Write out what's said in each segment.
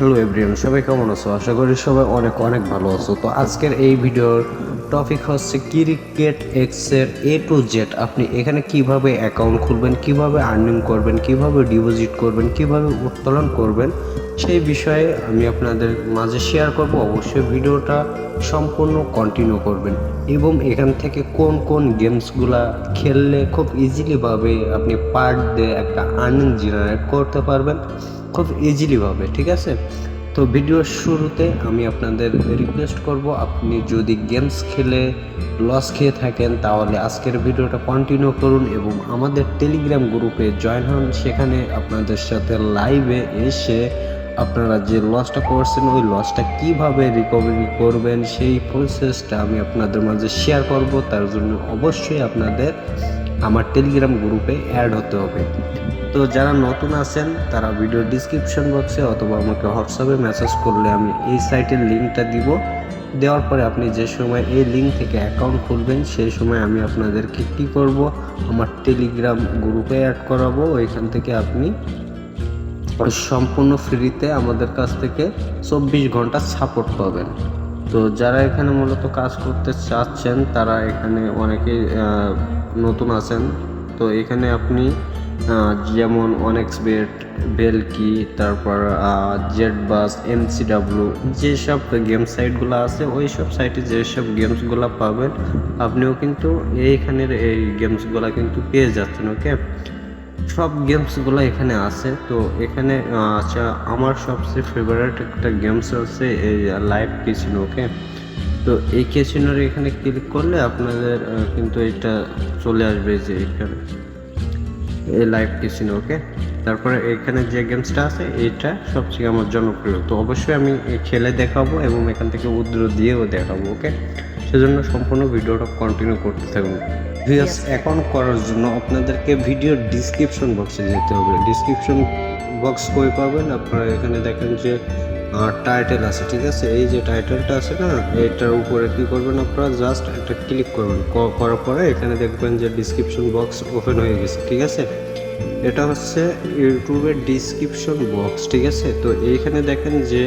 Hello everyone, সবাই কেমন আছো? আশা করি সবাই অনেক অনেক ভালো আছো। তো আজকের এই ভিডিওর টপিক হচ্ছে ক্রিকেট এক্সের A to Z। আপনি এখানে কিভাবে অ্যাকাউন্ট খুলবেন, কিভাবে আর্নিং করবেন, কিভাবে ডিপোজিট করবেন, কিভাবে উত্তোলন করবেন, সেই বিষয়ে আমি আপনাদের মাঝে শেয়ার করব। অবশ্যই ভিডিওটা সম্পূর্ণ কন্টিনিউ করবেন এবং এখান থেকে কোন কোন গেমসগুলা খেললে খুব ইজিলিভাবে আপনি পার ডে একটা আর্নিং জেনারেট করতে পারবেন খুব ইজিলিভাবে, ঠিক আছে? তো ভিডিওর শুরুতে আমি আপনাদের রিকোয়েস্ট করব, আপনি যদি গেমস খেলে লস খেয়ে থাকেন তাহলে আজকের ভিডিওটা কন্টিনিউ করুন এবং আমাদের টেলিগ্রাম গ্রুপে জয়েন হন। সেখানে আপনাদের সাথে লাইভে এসে আপনারা যে লসটা করছেন ওই লসটা কিভাবে রিকভারি করবেন সেই প্রসেসটা আমি আপনাদের মাঝে শেয়ার করব। তার জন্য অবশ্যই আপনাদের আমার টেলিগ্রাম গ্রুপে অ্যাড হতে হবে। তো যারা নতুন আছেন তারা ভিডিও ডিসক্রিপশন বক্সে অথবা আমাকে হোয়াটসঅ্যাপে মেসেজ করলে আমি এই সাইটের লিঙ্কটা দিব। দেওয়ার পরে আপনি যে সময় এই লিঙ্ক থেকে অ্যাকাউন্ট খুলবেন সেই সময় আমি আপনাদেরকে কী করব, আমার টেলিগ্রাম গ্রুপে অ্যাড করাবো। ওইখান থেকে আপনি সম্পূর্ণ ফ্রিতে আমাদের কাছ থেকে 24 ঘন্টা সাপোর্ট পাবেন। তো যারা এখানে মূলত কাজ করতে চাচ্ছেন তারা এখানে অনেকেই নতুন আছেন। তো এখানে আপনি যেমন অনেক্সবেট, বেলকি, তারপর জেডবাস, MCW, যেসব গেম সাইটগুলো আছে ওই সব সাইটে যেসব গেমসগুলো পাবেন আপনিও কিন্তু এইখানের এই গেমসগুলো কিন্তু পেয়ে যাচ্ছেন। ওকে, সব গেমসগুলো এখানে আছে। তো এখানে আচ্ছা, আমার সবচেয়ে ফেভারিট একটা গেমস আছে এই লাইভ ক্যাসিনো। ওকে, তো এই ক্যাসিনোর এখানে ক্লিক করলে আপনাদের কিন্তু এটা চলে আসবে যে এখানে এই লাইভ ক্যাসিনো। ওকে, তারপরে এখানে যে গেমসটা আছে এইটা সবচেয়ে আমার জনপ্রিয়। তো অবশ্যই আমি খেলে দেখাবো এবং এখান থেকে উইথড্র দিয়েও দেখাবো। ওকে, সেজন্য সম্পূর্ণ ভিডিওটা কন্টিনিউ করতে থাকুন। ভিউয়ার্স, অ্যাকাউন্ট করার জন্য আপনাদেরকে ভিডিওর ডিসক্রিপশন বক্সে যেতে হবে। ডিসক্রিপশন বক্স কই পাবেন? আপনারা এখানে দেখেন যে টাইটেল আছে, ঠিক আছে? এই যে টাইটেলটা আছে না, এটার উপরে কি করবেন আপনারা, জাস্ট একটা ক্লিক করবেন। করার পরে এখানে দেখবেন যে ডিসক্রিপশন বক্স ওপেন হয়ে গেছে, ঠিক আছে? এটা হচ্ছে ইউটিউবের ডিসক্রিপশন বক্স, ঠিক আছে? তো এইখানে দেখেন যে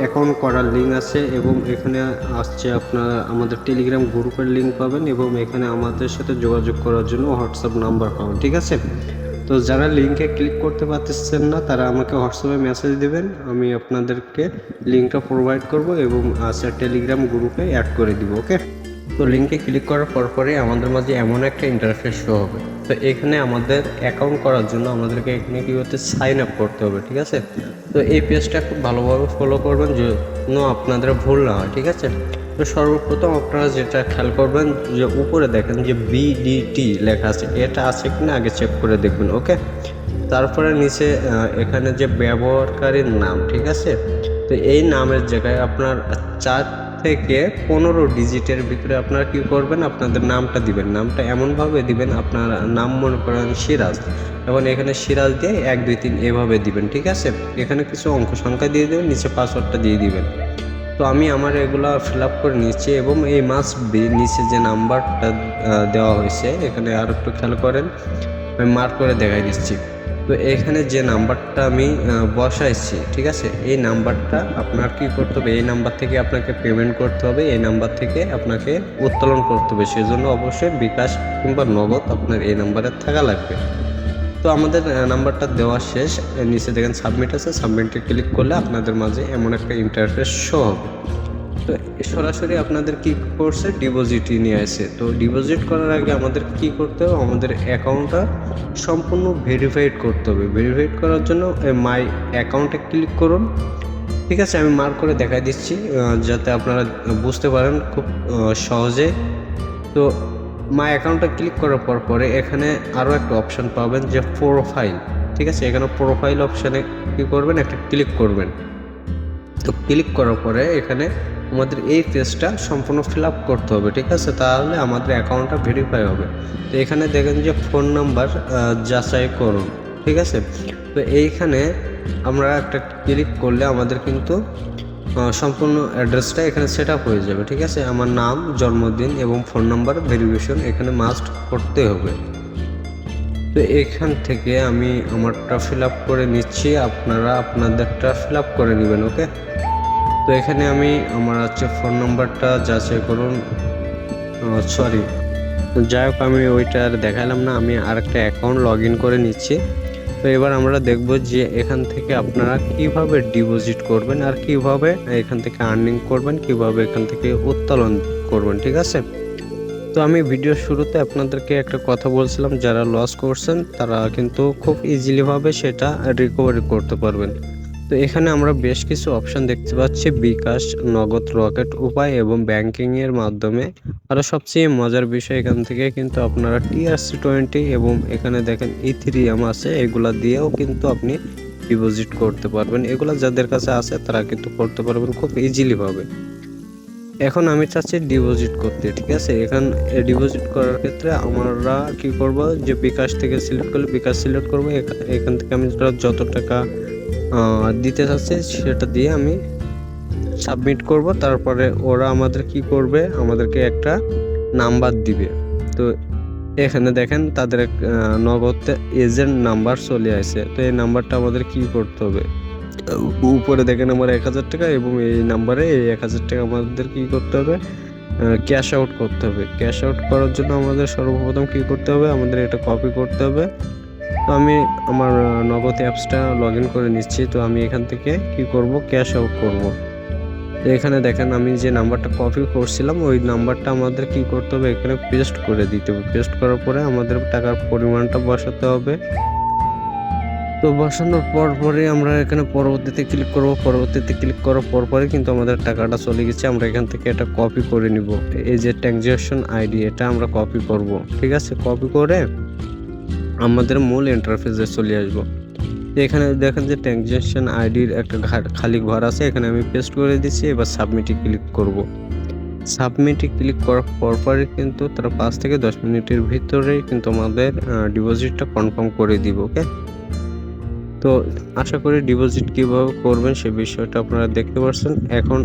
অ্যাকাউন্ট করার লিঙ্ক আছে এবং এখানে আসছে আপনার আমাদের টেলিগ্রাম গ্রুপের লিঙ্ক পাবেন এবং এখানে আমাদের সাথে যোগাযোগ করার জন্য হোয়াটসঅ্যাপ নাম্বার পাবেন, ঠিক আছে? তো যারা লিঙ্কে ক্লিক করতে পারতেছেন না তারা আমাকে হোয়াটসঅ্যাপে মেসেজ দেবেন, আমি আপনাদেরকে লিঙ্কটা প্রোভাইড করব এবং টেলিগ্রাম গ্রুপে অ্যাড করে দিব। ওকে, তো লিঙ্কে ক্লিক করার পরে আমাদের মাঝে এমন একটা ইন্টারফেস শো হবে। তো এখানে আমাদের অ্যাকাউন্ট করার জন্য আমাদেরকে এখানে কী করতে, সাইন আপ করতে হবে, ঠিক আছে? তো এই পেজটা খুব ভালোভাবে ফলো করবেন যেন আপনাদের ভুল না হয়, ঠিক আছে? তো সর্বপ্রথম আপনারা যেটা খেয়াল করবেন যে উপরে দেখেন যে BDT লেখা আছে, এটা আছে কিনা আগে চেক করে দেখবেন। ওকে, তারপরে নিচে এখানে যে ব্যবহারকারীর নাম, ঠিক আছে? তো এই নামের জায়গায় আপনার 4 থেকে 15 ডিজিটের ভিতরে আপনারা কী করবেন, আপনাদের নামটা দিবেন। নামটা এমনভাবে দিবেন, আপনার নাম মনে করেন সিরাজ, এবং এখানে সিরাজ দিয়ে 1 2 3 এভাবে দিবেন, ঠিক আছে? এখানে কিছু অঙ্ক সংখ্যা দিয়ে দেবেন, নিচে পাসওয়ার্ডটা দিয়ে দিবেন। তো আমি আমার এগুলা ফিল আপ করে নিচ্ছি এবং এই মাস্ট বি নিচে যে নাম্বারটা দেওয়া হয়েছে এখানে আর একটু খেয়াল করেন, আমি মার্ক করে দেখাই দিচ্ছি। তো এখানে যে নাম্বারটা আমি বসাইছি, ঠিক আছে? এই নাম্বারটা আপনার কি করতে হবে, এই নাম্বার থেকে আপনাকে পেমেন্ট করতে হবে, এই নাম্বার থেকে আপনাকে উত্তোলন করতে হবে। সেজন্য অবশ্যই বিকাশ কিংবা নগদ আপনার এই নাম্বারে থাকা লাগবে। তো আমাদের নাম্বারটা দেওয়া শেষ, নিচে দেখেন সাবমিট আছে, সাবমিটে ক্লিক করলে আপনাদের মাঝে এমন একটা ইন্টারফেস শো হবে। তো সরাসরি আপনাদের কি করছে, ডিপোজিটই নিয়ে আসে। তো ডিপোজিট করার আগে আমাদের কি করতে হবে, আমাদের অ্যাকাউন্টটা সম্পূর্ণ ভেরিফাইড করতে হবে। ভেরিফাইড করার জন্য মাই অ্যাকাউন্টে ক্লিক করুন, ঠিক আছে? আমি মার্ক করে দেখাই দিচ্ছি যাতে আপনারা বুঝতে পারেন খুব সহজে। তো মাই অ্যাকাউন্টে ক্লিক করার পরে এখানে আরও একটা অপশান পাবেন যে প্রোফাইল, ঠিক আছে? এখানে প্রোফাইল অপশানে কী করবেন, একটা ক্লিক করবেন। তো ক্লিক করার পরে এখানে আমাদের এই পেজটা সম্পূর্ণ ফিল আপ করতে হবে, ঠিক আছে? তাহলে আমাদের অ্যাকাউন্টটা ভেরিফাই হবে। তো এখানে দেখেন যে ফোন নাম্বার যাচাই করুন, ঠিক আছে? তো এইখানে আমরা একটা ক্লিক করলে আমাদের কিন্তু সম্পূর্ণ অ্যাড্রেসটা এখানে সেট আপ হয়ে যাবে, ঠিক আছে? আমার নাম, জন্মদিন এবং ফোন নাম্বার ভেরিফিকেশন এখানে মাস্ট করতে হবে। তো এখান থেকে আমি আমারটা ফিল আপ করে নিচ্ছি, আপনারা আপনাদেরটা ফিল আপ করে নেবেন। ওকে, তো এখানে আমি আমার ফোন নাম্বারটা যাচাই করুন, সরি যাই হোক আমি ওইটা আর দেখালাম না, আমি আরেকটা অ্যাকাউন্ট লগ ইন করে নিচ্ছি। তো এবার আমরা দেখব যে এখান থেকে আপনারা কিভাবে ডিপোজিট করবেন আর কিভাবে এখান থেকে আর্নিং করবেন, কিভাবে এখান থেকে উত্তোলন করবেন। ঠিক আছে, তো আমি ভিডিওর শুরুতে আপনাদেরকে একটা কথা বলছিলাম, যারা লস করছেন তারা কিন্তু খুব ইজিলিভাবে সেটা রিকভারি করতে পারবেন। তো এখানে আমরা বেশ কিছু অপশন দেখতে পাচ্ছি, বিকাশ, নগদ, রকেট উপায় এবং ব্যাংকিংয়ের মাধ্যমে। আর সবচেয়ে মজার বিষয় এখান থেকে কিন্তু আপনারা TRC20 এবং এখানে দেখেন ইথেরিয়াম আছে, এগুলা দিয়েও কিন্তু আপনি ডিপোজিট করতে পারবেন। এগুলা যাদের কাছে আছে তারা কিন্তু করতে পারবেন খুব ইজিলিভাবে। এখন আমি চাচ্ছি ডিপোজিট করতে। ঠিক আছে, ডিপোজিট করার ক্ষেত্রে আমরা কি করব, যে বিকাশ থেকে সিলেক্ট করলে বিকাশ সিলেক্ট করব। এখান থেকে আমি যত টাকা দিতে চাচ্ছি সেটা দিয়ে আমি সাবমিট করব। তারপরে ওরা আমাদের কি করবে, আমাদেরকে একটা নাম্বার দিবে। তো এখানে দেখেন তাদের নগদ এজেন্ট নাম্বার চলে আসে। তো এই নাম্বারটা আমাদের কি করতে হবে, উপরে দেখেন আমার 1000 টাকা এবং এই নাম্বারে এই 1000 টাকা আমাদের কি করতে হবে, ক্যাশ আউট করতে হবে। ক্যাশ আউট করার জন্য আমাদের সর্বপ্রথম কি করতে হবে, আমাদের এটা কপি করতে হবে। তো আমি আমার নগদ অ্যাপসটা লগ ইন করে নিচ্ছি। তো আমি এখান থেকে কি করব, ক্যাশ আউট করব। তো এখানে দেখেন আমি যে নাম্বারটা কপি করছিলাম ওই নাম্বারটা আমাদের কি করতে হবে, এখানে পেস্ট করে দিতে হবে। পেস্ট করার পরে আমাদের টাকার পরিমাণটা বসাতে হবে। তো বসানোর পরে আমরা এখানে পরবর্তীতে ক্লিক করব। পরবর্তীতে ক্লিক করার পরে কিন্তু আমাদের টাকাটা চলে গেছে। আমরা এখান থেকে এটা কপি করে নিব। এই যে ট্রানজ্যাকশন আইডি এটা আমরা কপি করব। ঠিক আছে, কপি করে আমাদের মূল ইন্টারফেসে চলে আসবো। এখানে দেখেন যে ট্রানজ্যাকশন আইডির একটা খালি ঘর আছে, এখানে আমি পেস্ট করে দিচ্ছি। এবার সাবমিটে ক্লিক করব। সাবমিটে ক্লিক করার পরপরই কিন্তু তারা 5 থেকে 10 মিনিটের ভিতরেই কিন্তু আমাদের ডিপোজিটটা কনফার্ম করে দিব। ওকে, তো আশা করি ডিপোজিট কিভাবে করবেন সে বিষয়টা আপনারা দেখতে পাচ্ছেন। এখন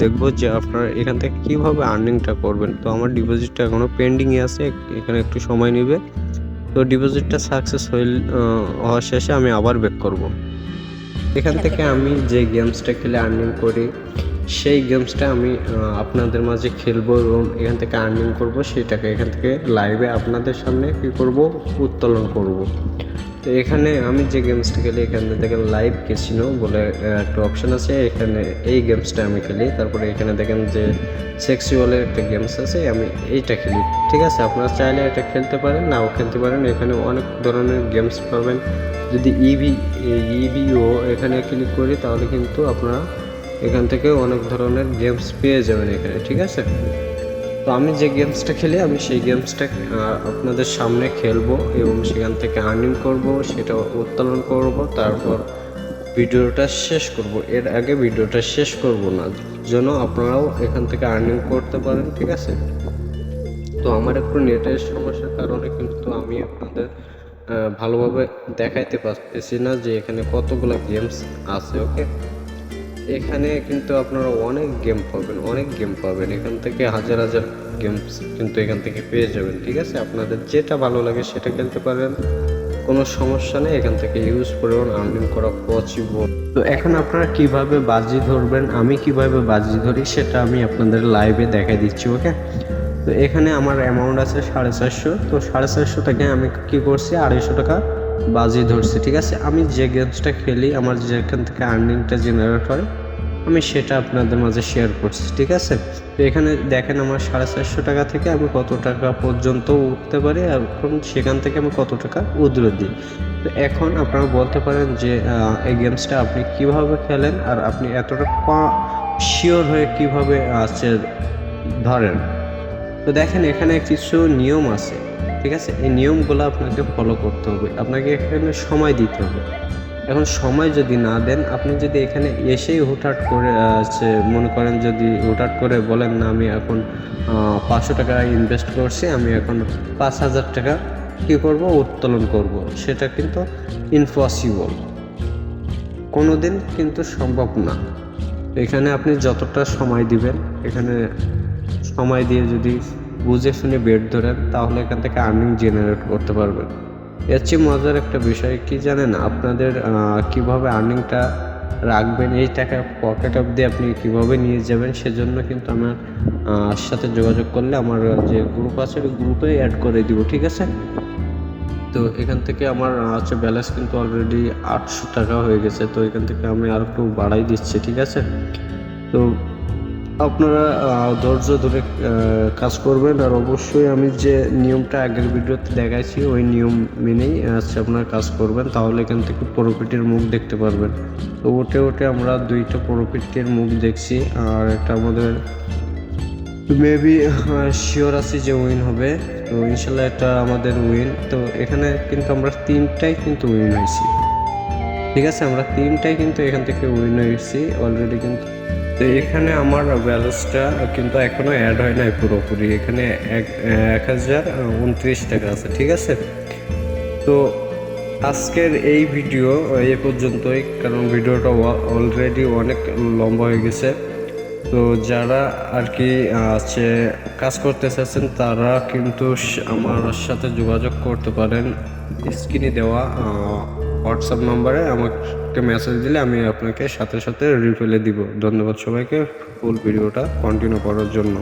দেখব যে আপনারা এখান থেকে কিভাবে আর্নিংটা করবেন। তো আমার ডিপোজিটটা এখনো পেন্ডিংয়ে আছে, এখানে একটু সময় নেবে। তো ডিপোজিটটা সাকসেস হওয়া শেষে আমি আবার ব্যাক করব। এখান থেকে আমি যে গেমসটা খেলে আর্নিং করি সেই গেমসটা আমি আপনাদের মাঝে খেলবো এবং এখান থেকে আর্নিং করব। সেটাকে এখান থেকে লাইভে আপনাদের সামনে কী করব, উত্তোলন করব। তো এখানে আমি যে গেমসটা খেলি, এখানে দেখেন লাইভ ক্যাসিনো বলে একটা অপশান আছে, এখানে এই গেমসটা আমি খেলি। তারপরে এখানে দেখেন যে সেক্সুয়ালের একটা গেমস আছে, আমি এইটা খেলি। ঠিক আছে, আপনারা চাইলে এটা খেলতে পারেন, নাও খেলতে পারেন। এখানে অনেক ধরনের গেমস পাবেন। যদি ইভিও এখানে ক্লিক করি তাহলে কিন্তু আপনারা এখান থেকে অনেক ধরনের গেমস পেয়ে যাবেন এখানে। ঠিক আছে, তো আমি যে গেমসটা খেলি আমি সেই গেমসটা আপনাদের সামনে খেলবো এবং সেখান থেকে আর্নিং করব, সেটা উত্তোলন করব। তারপর ভিডিওটা শেষ করব। এর আগে ভিডিওটা শেষ করব না, যেন আপনারাও এখান থেকে আর্নিং করতে পারেন। ঠিক আছে, তো আমার একটু নেটের সমস্যার কারণে কিন্তু আমি আপনাদের ভালোভাবে দেখাইতে পারতেছি না যে এখানে কতগুলো গেমস আছে। ওকে, এখানে কিন্তু আপনারা অনেক গেম পাবেন, এখান থেকে হাজার হাজার গেমস কিন্তু এখান থেকে পেয়ে যাবেন। ঠিক আছে, আপনাদের যেটা ভালো লাগে সেটা খেলতে পারেন, কোনো সমস্যা নেই। এখান থেকে ইউজ করুন, আর্নিং করা পসিবল। তো এখন আপনারা কিভাবে বাজি ধরবেন, আমি কিভাবে বাজি ধরি সেটা আমি আপনাদের লাইভে দেখাই দিচ্ছি। ওকে, তো এখানে আমার অ্যামাউন্ট আছে 450। তো 450 থেকে আমি কি করছি, 250 টাকা বাজি ধরছি। ঠিক আছে, আমি যে গেমসটা খেলি আমার যেখান থেকে আর্নিংটা জেনারেট হয় আমি সেটা আপনাদের মাঝে শেয়ার করছি। ঠিক আছে, তো এখানে দেখেন আমার 450 টাকা থেকে আমি কত টাকা পর্যন্ত উঠতে পারি, এখন সেখান থেকে আমি কত টাকা উইথড্র দিই। তো এখন আপনারা বলতে পারেন যে এই গেমসটা আপনি কিভাবে খেলেন আর আপনি এতটা শিওর হয়ে কিভাবে ধরেন। তো দেখেন এখানে কিছু নিয়ম আছে। ঠিক আছে, এই নিয়মগুলো আপনাকে ফলো করতে হবে, আপনাকে এখানে সময় দিতে হবে। এখন সময় যদি না দেন, আপনি যদি এখানে এসেই হুটহাট করে মনে করেন, যদি হুটহাট করে বলেন না আমি এখন 500 টাকা ইনভেস্ট করছি, আমি এখন 5000 টাকা কী করব, উত্তোলন করব, সেটা কিন্তু ইম্পসিবল, কোনো দিন কিন্তু সম্ভব না। এখানে আপনি যতটা সময় দিবেন, এখানে সময় দিয়ে যদি বুঝে শুনে বেট ধরেন তাহলে এখান থেকে আর্নিং জেনারেট করতে পারবেন। এর চেয়ে মজার একটা বিষয় কি জানেন, আপনাদের কিভাবে আর্নিংটা রাখবেন, এই টাকা পকেট অবধি আপনি কিভাবে নিয়ে যাবেন, সেজন্য কিন্তু আমার সাথে যোগাযোগ করলে আমার যে গ্রুপ আছে ওই গ্রুপে অ্যাড করে দিব, ঠিক আছে। তো এখান থেকে আমার ব্যালেন্স কিন্তু অলরেডি 800 টাকা হয়ে গেছে। তো এখান থেকে আমি আর একটু বাড়াই দিচ্ছি, ঠিক আছে। তো আপনারা ধৈর্য ধরে কাজ করবেন, আর অবশ্যই আমি যে নিয়মটা আগের ভিডিওতে দেখাইছি ওই নিয়ম মেনেই আপনারা কাজ করবেন, তাহলে এখান থেকে প্রফিটের মুখ দেখতে পারবেন। তো ওটে আমরা 2টা প্রফিটের মুখ দেখছি, আর একটা আমাদের মেবি শিওর আছি যে উইন হবে। তো ইনশাল্লাহ এটা আমাদের উইন। তো এখানে কিন্তু আমরা 3টাই কিন্তু উইন হয়েছি, ঠিক আছে। আমরা 3টাই কিন্তু এখান থেকে উইন হয়েছি অলরেডি কিন্তু। তো এখানে আমার ব্যালেন্সটা কিন্তু এখনো অ্যাড হয় নাই পুরোপুরি, এখানে 1029 টাকা আছে, ঠিক আছে। তো আজকের এই ভিডিও এ পর্যন্তই, কারণ ভিডিওটা অলরেডি অনেক লম্বা হয়ে গেছে। তো যারা আর কি কাজ করতে চাচ্ছেন তারা কিন্তু আমার সাথে যোগাযোগ করতে পারেন। স্ক্রিনে দেওয়া হোয়াটসঅ্যাপ নাম্বারে আমাকে মেসেজ দিলে আমি আপনাকে সাথে সাথে রিপ্লাই দিব। ধন্যবাদ সবাইকে ফুল ভিডিওটা কন্টিনিউ করার জন্য।